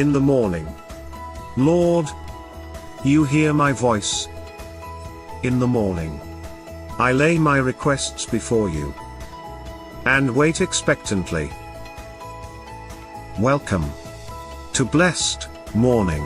in the morning. Lord, you hear my voice. In the morning, I lay my requests before you and wait expectantly. Welcome to Blessed Morning.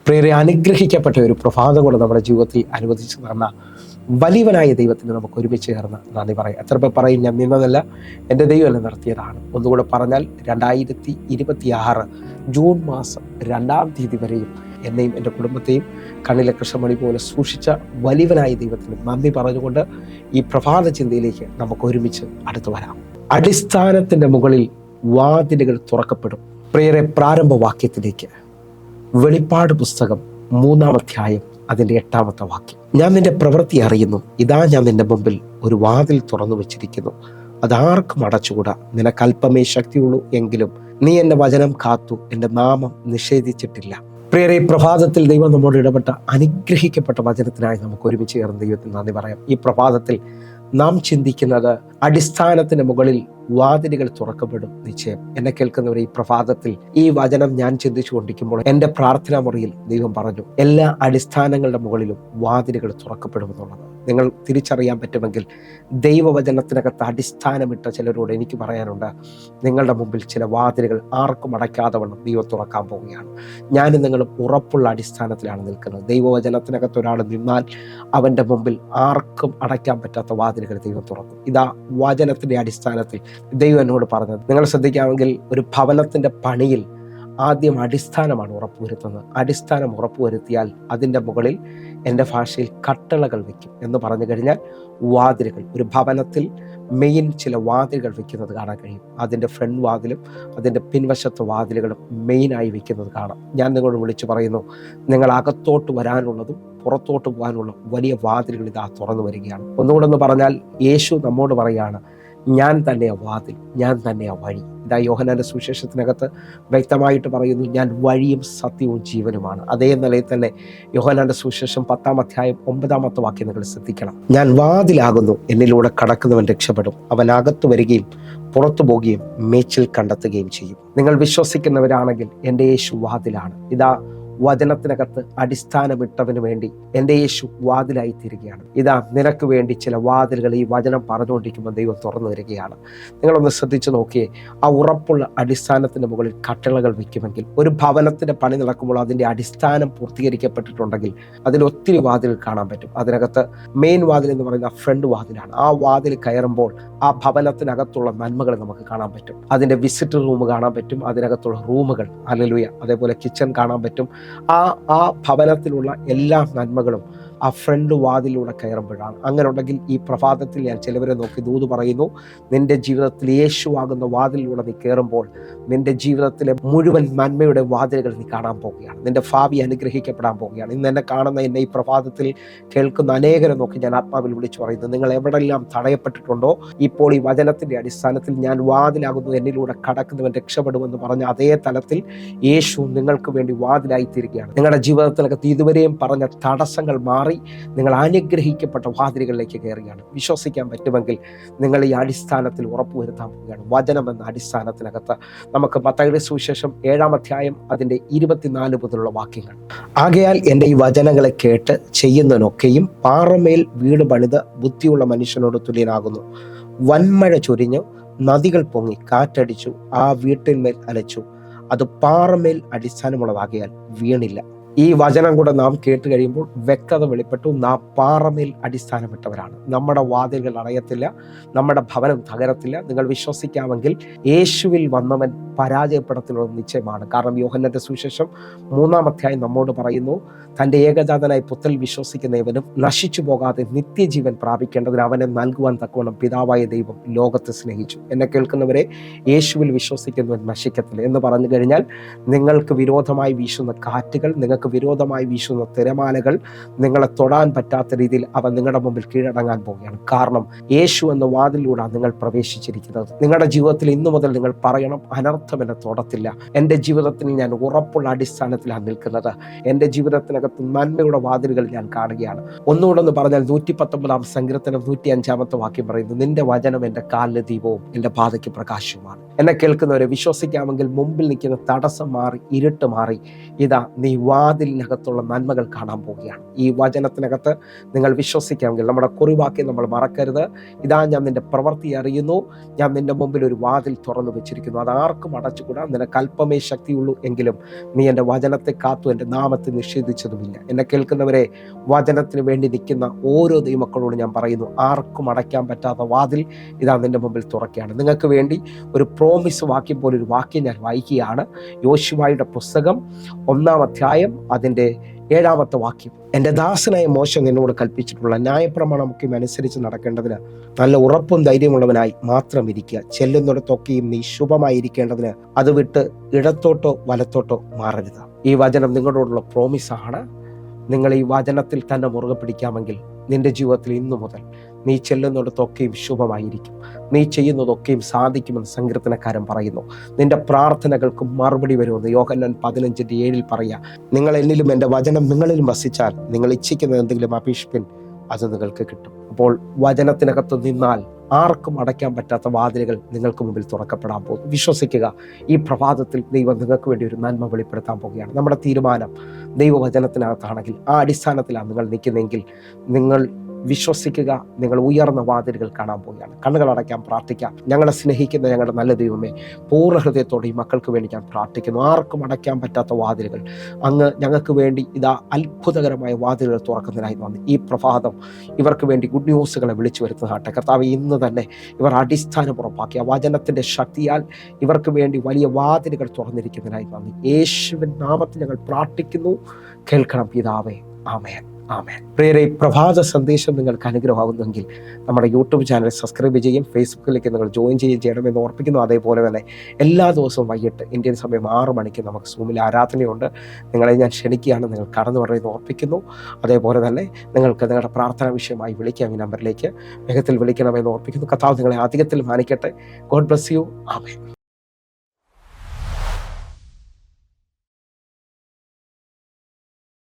പ്രിയരെ, അനുഗ്രഹിക്കപ്പെട്ട ഒരു പ്രഭാതം കൊണ്ട് നമ്മുടെ ജീവിതത്തിൽ അനുവദിച്ചു തന്ന വലിയവനായ ദൈവത്തിന് നമുക്ക് ഒരുമിച്ച് ചേർന്ന് നന്ദി പറയാം. എത്ര പേർ പറയും, ഞാൻ നിന്നതല്ല, എൻ്റെ ദൈവമല്ല നടത്തിയതാണ്. ഒന്നുകൂടെ പറഞ്ഞാൽ 2026 ജൂൺ മാസം 2-ാം തീയതി വരെയും എന്നെയും എൻ്റെ കുടുംബത്തെയും കണ്ണിലെ കൃഷ്ണമണി പോലെ സൂക്ഷിച്ച വലിയവനായ ദൈവത്തിന് നന്ദി പറഞ്ഞുകൊണ്ട് ഈ പ്രഭാത ചിന്തയിലേക്ക് നമുക്ക് ഒരുമിച്ച് അടുത്തു വരാം. അടിസ്ഥാനത്തിൻ്റെ മുകളിൽ വാതിലുകൾ തുറക്കപ്പെടും. പ്രിയരെ, പ്രാരംഭവാക്യത്തിലേക്ക്, വെളിപ്പാട് പുസ്തകം 3-ാം അധ്യായം അതിൻ്റെ 8-ാമത്തെ വാക്യം. ഞാൻ നിന്റെ പ്രവൃത്തി അറിയുന്നു, ഇതാ ഞാൻ നിന്റെ മുമ്പിൽ ഒരു വാതിൽ തുറന്നു വെച്ചിരിക്കുന്നു, അതാർക്കും അടച്ചുകൂടാ. നിനക്ക് അല്പമേ ശക്തിയുള്ളൂ, എങ്കിലും നീ എൻ്റെ വചനം കാത്തു, എൻ്റെ നാമം നിഷേധിച്ചിട്ടില്ല. പ്രിയരെ, പ്രഭാതത്തിൽ ദൈവം നമ്മോട് ഇടപെട്ട അനുഗ്രഹിക്കപ്പെട്ട വചനത്തിനായി നമുക്ക് ഒരുമിച്ച് ചേർന്ന് ദൈവത്തിന് നന്ദി പറയാം. ഈ പ്രഭാതത്തിൽ നാം ചിന്തിക്കുന്നത് അടിസ്ഥാനത്തിന് മുകളിൽ വാതിലുകൾ തുറക്കപ്പെടും നിശ്ചയം. എന്നെ കേൾക്കുന്നവർ, ഈ പ്രഭാതത്തിൽ ഈ വചനം ഞാൻ ചിന്തിച്ചു കൊണ്ടിരിക്കുമ്പോൾ എൻ്റെ പ്രാർത്ഥനാ മുറിയിൽ ദൈവം പറഞ്ഞു, എല്ലാ അടിസ്ഥാനങ്ങളുടെ മുകളിലും വാതിലുകൾ തുറക്കപ്പെടുമെന്നുള്ളത് നിങ്ങൾ തിരിച്ചറിയാൻ പറ്റുമെങ്കിൽ, ദൈവവചനത്തിനകത്ത് അടിസ്ഥാനമിട്ട ചിലരോട് എനിക്ക് പറയാനുണ്ട്, നിങ്ങളുടെ മുമ്പിൽ ചില വാതിലുകൾ ആർക്കും അടയ്ക്കാതെ വണ്ണം ദൈവം തുറക്കാൻ പോവുകയാണ്. ഞാനും നിങ്ങളും ഉറപ്പുള്ള അടിസ്ഥാനത്തിലാണ് നിൽക്കുന്നത്. ദൈവവചനത്തിനകത്ത് ഒരാൾ നിന്നാൽ അവൻ്റെ മുമ്പിൽ ആർക്കും അടയ്ക്കാൻ പറ്റാത്ത വാതിലുകൾ ദൈവം തുറക്കും. ഇതാ വചനത്തിൻ്റെ അടിസ്ഥാനത്തിൽ ദൈവം എന്നോട് പറഞ്ഞത്. നിങ്ങൾ ശ്രദ്ധിക്കാമെങ്കിൽ, ഒരു ഭവനത്തിൻ്റെ പണിയിൽ ആദ്യം അടിസ്ഥാനമാണ് ഉറപ്പുവരുത്തുന്നത്. അടിസ്ഥാനം ഉറപ്പുവരുത്തിയാൽ അതിൻ്റെ മുകളിൽ എൻ്റെ ഭാഷയിൽ കട്ടളകൾ വയ്ക്കും എന്ന് പറഞ്ഞു കഴിഞ്ഞാൽ വാതിലുകൾ. ഒരു ഭവനത്തിൽ മെയിൻ ചില വാതിലുകൾ വെക്കുന്നത് കാണാൻ കഴിയും. അതിൻ്റെ ഫ്രണ്ട് വാതിലും അതിൻ്റെ പിൻവശത്തെ വാതിലുകളും മെയിനായി വെക്കുന്നത് കാണാം. ഞാൻ നിങ്ങളോട് വിളിച്ചു പറയുന്നു, നിങ്ങൾ അകത്തോട്ട് വരാനുള്ളതും പുറത്തോട്ട് പോകാനുള്ള വലിയ വാതിലുകൾ ഇതാ തുറന്നു വരികയാണ്. ഒന്നുകൂടെ ഒന്ന് പറഞ്ഞാൽ, യേശു നമ്മോട് പറയുകയാണ്, ഞാൻ തന്നെയാ വാതിൽ, ഞാൻ തന്നെയാ വഴി. ഇതാ യോഹന്നാന്റെ സുവിശേഷത്തിനകത്ത് വ്യക്തമായിട്ട് പറയുന്നു, ഞാൻ വഴിയും സത്യവും ജീവനുമാണ്. അതേ നിലയിൽ തന്നെ യോഹന്നാന്റെ സുവിശേഷം 10-ാം അധ്യായം 9-ാമത്തെ വാക്യം നിങ്ങൾ ശ്രദ്ധിക്കണം. ഞാൻ വാതിലാകുന്നു, എന്നിലൂടെ കടക്കുന്നവൻ രക്ഷപ്പെടും, അവൻ അകത്ത് വരികയും പുറത്തു പോകുകയും മേച്ചിൽ കണ്ടെത്തുകയും ചെയ്യും. നിങ്ങൾ വിശ്വസിക്കുന്നവരാണെങ്കിൽ എൻ്റെ യേശു വാതിലാണ്. ഇതാ വചനത്തിനകത്ത് അടിസ്ഥാനമിട്ടവന് വേണ്ടി എൻ്റെ യേശു വാതിലായി തീരുകയാണ്. ഇതാ നിനക്ക് വേണ്ടി ചില വാതിലുകൾ ഈ വചനം പറഞ്ഞുകൊണ്ടിരിക്കുമ്പോൾ ദൈവം തുറന്നു തരികയാണ്. നിങ്ങളൊന്ന് ശ്രദ്ധിച്ചു നോക്കിയേ, ആ ഉറപ്പുള്ള അടിസ്ഥാനത്തിൻ്റെ മുകളിൽ കട്ടളകൾ വയ്ക്കുമെങ്കിൽ, ഒരു ഭവനത്തിൻ്റെ പണി നടക്കുമ്പോൾ അതിൻ്റെ അടിസ്ഥാനം പൂർത്തീകരിക്കപ്പെട്ടിട്ടുണ്ടെങ്കിൽ അതിൽ ഒത്തിരി വാതിലുകൾ കാണാൻ പറ്റും. അതിനകത്ത് മെയിൻ വാതിൽ എന്ന് പറയുന്ന ഫ്രണ്ട് വാതിലാണ്. ആ വാതിൽ കയറുമ്പോൾ ആ ഭവനത്തിനകത്തുള്ള നന്മകൾ നമുക്ക് കാണാൻ പറ്റും. അതിൻ്റെ വിസിറ്റർ റൂം കാണാൻ പറ്റും, അതിനകത്തുള്ള റൂമുകൾ, ഹല്ലേലൂയ, അതേപോലെ കിച്ചൺ കാണാൻ പറ്റും. ആ ഭവനത്തിലുള്ള എല്ലാ നന്മകളും ആ ഫ്രണ്ട് വാതിലൂടെ കയറുമ്പോഴാണ്. അങ്ങനെ ഉണ്ടെങ്കിൽ ഈ പ്രഭാതത്തിൽ ഞാൻ ചിലവരെ നോക്കി ദൂത് പറയുന്നു, നിന്റെ ജീവിതത്തിൽ യേശുവാകുന്ന വാതിലിലൂടെ നീ കയറുമ്പോൾ നിന്റെ ജീവിതത്തിലെ മുഴുവൻ നന്മയുടെ വാതിലുകൾ നീ കാണാൻ പോവുകയാണ്. നിന്റെ ഭാവി അനുഗ്രഹിക്കപ്പെടാൻ പോവുകയാണ്. ഇന്ന് എന്നെ കാണുന്ന, എന്നെ ഈ പ്രഭാതത്തിൽ കേൾക്കുന്ന അനേകരെ നോക്കി ഞാൻ ആത്മാവിൽ വിളിച്ചു പറയുന്നു, നിങ്ങൾ എവിടെല്ലാം തടയപ്പെട്ടിട്ടുണ്ടോ, ഇപ്പോൾ ഈ വചനത്തിൻ്റെ അടിസ്ഥാനത്തിൽ ഞാൻ വാതിലാകുന്നു, എന്നിലൂടെ കടക്കുന്നവൻ രക്ഷപ്പെടുമെന്ന് പറഞ്ഞ അതേ തലത്തിൽ യേശു നിങ്ങൾക്ക് വേണ്ടി വാതിലായി തീരുകയാണ്. നിങ്ങളുടെ ജീവിതത്തിനകത്ത് ഇതുവരെയും പറഞ്ഞ തടസ്സങ്ങൾ മാറി നിങ്ങൾ അനുഗ്രഹിക്കപ്പെട്ട വാതിലുകളിലേക്ക് കയറുകയാണ്. വിശ്വസിക്കാൻ പറ്റുമെങ്കിൽ നിങ്ങൾ ഈ അടിസ്ഥാനത്തിൽ ഉറപ്പുവരുത്താൻ പോവുകയാണ്. വചനം എന്ന അടിസ്ഥാനത്തിനകത്ത് നമുക്ക് മത്തായിയുടെ സുവിശേഷം 7-ാം അധ്യായം അതിൻ്റെ 24 മുതലുള്ള വാക്യങ്ങൾ. ആകയാൽ എൻ്റെ ഈ വചനങ്ങളെ കേട്ട് ചെയ്യുന്നതിനൊക്കെയും പാറമേൽ വീട് പണിത് ബുദ്ധിയുള്ള മനുഷ്യനോട് തുല്യനാകുന്നു. വൻമഴ ചൊരിഞ്ഞു, നദികൾ പൊങ്ങി, കാറ്റടിച്ചു, ആ വീട്ടിന്മേൽ അലച്ചു. അത് പാറമേൽ അടിസ്ഥാനമുള്ളതാകിയാൽ വീണില്ല. ഈ വചനം കൂടെ നാം കേട്ട് കഴിയുമ്പോൾ വ്യക്തത വെളിപ്പെട്ടു. നാം പാറമേൽ അടിസ്ഥാനമിട്ടവരാണ്. നമ്മുടെ വാതിലുകൾ അടയത്തില്ല, നമ്മുടെ ഭവനം തകരത്തില്ല. നിങ്ങൾ വിശ്വസിക്കാമെങ്കിൽ യേശുവിൽ വന്നവൻ പരാജയപ്പെടത്തിലുള്ളത് നിശ്ചയമാണ്. കാരണം യോഹന്നാന്റെ സുവിശേഷം 3-ാം അധ്യായം നമ്മോട് പറയുന്നു, തൻ്റെ ഏകജാതനായ പുത്രനിൽ വിശ്വസിക്കുന്നവനും നശിച്ചു പോകാതെ നിത്യജീവൻ പ്രാപിക്കേണ്ടതിന് അവനെ നൽകുവാൻ തക്കവണ്ണം പിതാവായ ദൈവം ലോകത്തെ സ്നേഹിച്ചു. എന്നെ കേൾക്കുന്നവരെ, യേശുവിൽ വിശ്വസിക്കുന്നവൻ നശിക്കത്തില്ല എന്ന് പറഞ്ഞു കഴിഞ്ഞാൽ, നിങ്ങൾക്ക് വിരോധമായി വീശുന്ന കാറ്റുകൾ, നിങ്ങൾക്ക് വിരോധമായി വീശുന്ന തിരമാലകൾ നിങ്ങളെ തൊടാൻ പറ്റാത്ത രീതിയിൽ അവ നിങ്ങളുടെ മുമ്പിൽ കീഴടങ്ങാൻ പോവുകയാണ്. കാരണം യേശു എന്ന വാതിലൂടെ നിങ്ങൾ പ്രവേശിച്ചിരിക്കുന്നത്. നിങ്ങളുടെ ജീവിതത്തിൽ ഇന്നു മുതൽ നിങ്ങൾ പറയണം, അനർത്ഥം എന്നെ തൊടത്തില്ല. എൻ്റെ ജീവിതത്തിൽ ഞാൻ ഉറപ്പുള്ള അടിസ്ഥാനത്തിലാണ് നിൽക്കുന്നത്. എൻ്റെ ജീവിതത്തിനകത്ത് നന്മയുടെ വാതിലുകൾ ഞാൻ കാണുകയാണ്. ഒന്നുകൂടെ ഒന്ന് പറഞ്ഞാൽ 119-ാം സങ്കീർത്തനം 105-ാമത്തെ വാക്യം പറയുന്നു, നിന്റെ വചനം എൻ്റെ കാലിന് ദീപവും എൻ്റെ പാതയ്ക്ക് പ്രകാശവുമാണ്. എന്നെ കേൾക്കുന്നവരെ, വിശ്വസിക്കാമെങ്കിൽ മുമ്പിൽ നിൽക്കുന്ന തടസ്സം മാറി, ഇരുട്ട് മാറി, ഇതാ നീ വാതിലിനകത്തുള്ള നന്മകൾ കാണാൻ പോവുകയാണ്. ഈ വചനത്തിനകത്ത് നിങ്ങൾ വിശ്വസിക്കാമെങ്കിൽ, നമ്മുടെ കുറിവാക്യം നമ്മൾ മറക്കരുത്. ഇതാ ഞാൻ നിന്റെ പ്രവൃത്തി അറിയുന്നു, ഞാൻ നിന്റെ മുമ്പിൽ ഒരു വാതിൽ തുറന്നു വെച്ചിരിക്കുന്നു, അത് ആർക്കും അടച്ചുകൂടാ. നിനക്ക് അല്പമേ ശക്തിയുള്ളൂ, എങ്കിലും നീ എൻ്റെ വചനത്തെ കാത്തു, എൻ്റെ നാമത്തെ നിഷേധിച്ചതുമില്ല. എന്നെ കേൾക്കുന്നവരെ, വചനത്തിന് വേണ്ടി നിൽക്കുന്ന ഓരോ ദൈവമക്കളോട് ഞാൻ പറയുന്നു, ആർക്കും അടയ്ക്കാൻ പറ്റാത്ത വാതിൽ ഇതാ നിന്റെ മുമ്പിൽ തുറക്കുകയാണ്. നിങ്ങൾക്ക് വേണ്ടി ഒരു പ്രോമിസ് വാക്യം പോലെ ഒരു വാക്യം ഞാൻ വായിക്കുകയാണ്. യോശുവയുടെ പുസ്തകം 1-ാം അധ്യായം അതിൻ്റെ 7-ാമത്തെ വാക്യം. എൻ്റെ ദാസനായ മോശ നിന്നോട് കൽപ്പിച്ചിട്ടുള്ള ന്യായപ്രമാണമൊക്കെ അനുസരിച്ച് നടക്കേണ്ടതിന് നല്ല ഉറപ്പും ധൈര്യമുള്ളവനായി മാത്രം ഇരിക്കുക. ചെല്ലുന്നിടത്തൊക്കെയും നീ ശുഭമായിരിക്കേണ്ടതിന് അത് വിട്ട് ഇടത്തോട്ടോ വലത്തോട്ടോ മാറരുത്. ഈ വചനം നിങ്ങളോടുള്ള പ്രോമിസാണ്. നിങ്ങൾ ഈ വചനത്തിൽ തന്നെ മുറുകെ പിടിക്കാമെങ്കിൽ നിന്റെ ജീവിതത്തിൽ ഇന്നു മുതൽ നീ ചെല്ലുന്നിടത്തൊക്കെയും ശുഭമായിരിക്കും, നീ ചെയ്യുന്നതൊക്കെയും സാധിക്കുമെന്ന് സങ്കീർത്തനക്കാരൻ പറയുന്നു. നിന്റെ പ്രാർത്ഥനകൾക്ക് മറുപടി വരുമെന്ന് യോഹന്നാൻ 15:7 പറയാം. നിങ്ങൾ എന്നിലും എൻ്റെ വചനം നിങ്ങളിലും വസിച്ചാൽ നിങ്ങൾ ഇച്ഛിക്കുന്ന എന്തെങ്കിലും അപേക്ഷിപ്പിൻ, അത് നിങ്ങൾക്ക് കിട്ടും. അപ്പോൾ വചനത്തിനകത്ത് നിന്നാൽ ആർക്കും അടയ്ക്കാൻ പറ്റാത്ത വാതിലുകൾ നിങ്ങൾക്ക് മുമ്പിൽ തുറക്കപ്പെടാൻ പോകും. വിശ്വസിക്കുക, ഈ പ്രഭാതത്തിൽ ദൈവം നിങ്ങൾക്ക് വേണ്ടി ഒരു നന്മ വെളിപ്പെടുത്താൻ പോവുകയാണ്. നമ്മുടെ തീരുമാനം ദൈവവചനത്തിനകത്താണെങ്കിൽ, ആ അടിസ്ഥാനത്തിലാണ് നിങ്ങൾ നിൽക്കുന്നതെങ്കിൽ, നിങ്ങൾ വിശ്വസിക്കുക, നിങ്ങൾ ഉയർന്ന വാതിലുകൾ കാണാൻ പോവുകയാണ്. കണ്ണുകൾ അടയ്ക്കാൻ പ്രാർത്ഥിക്കാം. ഞങ്ങളെ സ്നേഹിക്കുന്ന ഞങ്ങളുടെ നല്ല ദൈവമേ, പൂർണ്ണ ഹൃദയത്തോടെ ഈ മക്കൾക്ക് വേണ്ടി ഞാൻ പ്രാർത്ഥിക്കുന്നു. ആർക്കും അടയ്ക്കാൻ പറ്റാത്ത വാതിലുകൾ അങ്ങ് ഞങ്ങൾക്ക് വേണ്ടി ഇതാ അത്ഭുതകരമായ വാതിലുകൾ തുറക്കുന്നതിനായി നന്ദി. ഈ പ്രഭാതം ഇവർക്ക് വേണ്ടി ഗുഡ് ന്യൂസുകളെ വിളിച്ചു വരുത്തുന്നതാട്ടെ കർത്താവ്. ഇന്ന് തന്നെ ഇവർ അടിസ്ഥാനം ഉറപ്പാക്കിയ വചനത്തിൻ്റെ ശക്തിയാൽ ഇവർക്ക് വേണ്ടി വലിയ വാതിലുകൾ തുറന്നിരിക്കുന്നതിനായി നന്ദി. യേശുവിൻ നാമത്തിൽ ഞങ്ങൾ പ്രാർത്ഥിക്കുന്നു. കേൾക്കണം പിതാവേ. ആമേൻ. ആമേൻ. പ്രിയരെ, പ്രഭാത സന്ദേശം നിങ്ങൾക്ക് അനുഗ്രഹമാകുന്നെങ്കിൽ നമ്മുടെ യൂട്യൂബ് ചാനൽ സബ്സ്ക്രൈബ് ചെയ്യും, ഫേസ്ബുക്കിലേക്ക് നിങ്ങൾ ജോയിൻ ചെയ്യണമെന്ന് ഓർപ്പിക്കുന്നു. അതേപോലെ തന്നെ എല്ലാ ദിവസവും വൈകിട്ട് ഇന്ത്യൻ സമയം 6 മണിക്ക് നമുക്ക് സൂമിൽ ആരാധനയുണ്ട്. നിങ്ങളെ ഞാൻ ക്ഷണിക്കുകയാണ്, നിങ്ങൾ കടന്നു പറയുന്നത് ഓർപ്പിക്കുന്നു. അതേപോലെ തന്നെ നിങ്ങൾക്ക് നിങ്ങളുടെ പ്രാർത്ഥനാ വിഷയമായി വിളിക്കാം. ഈ നമ്പറിലേക്ക് വേഗത്തിൽ വിളിക്കണമെന്ന് ഓർപ്പിക്കുന്നു. കർത്താവ് നിങ്ങളെ അധികത്തിൽ മാനിക്കട്ടെ. God bless you. ആമേൻ.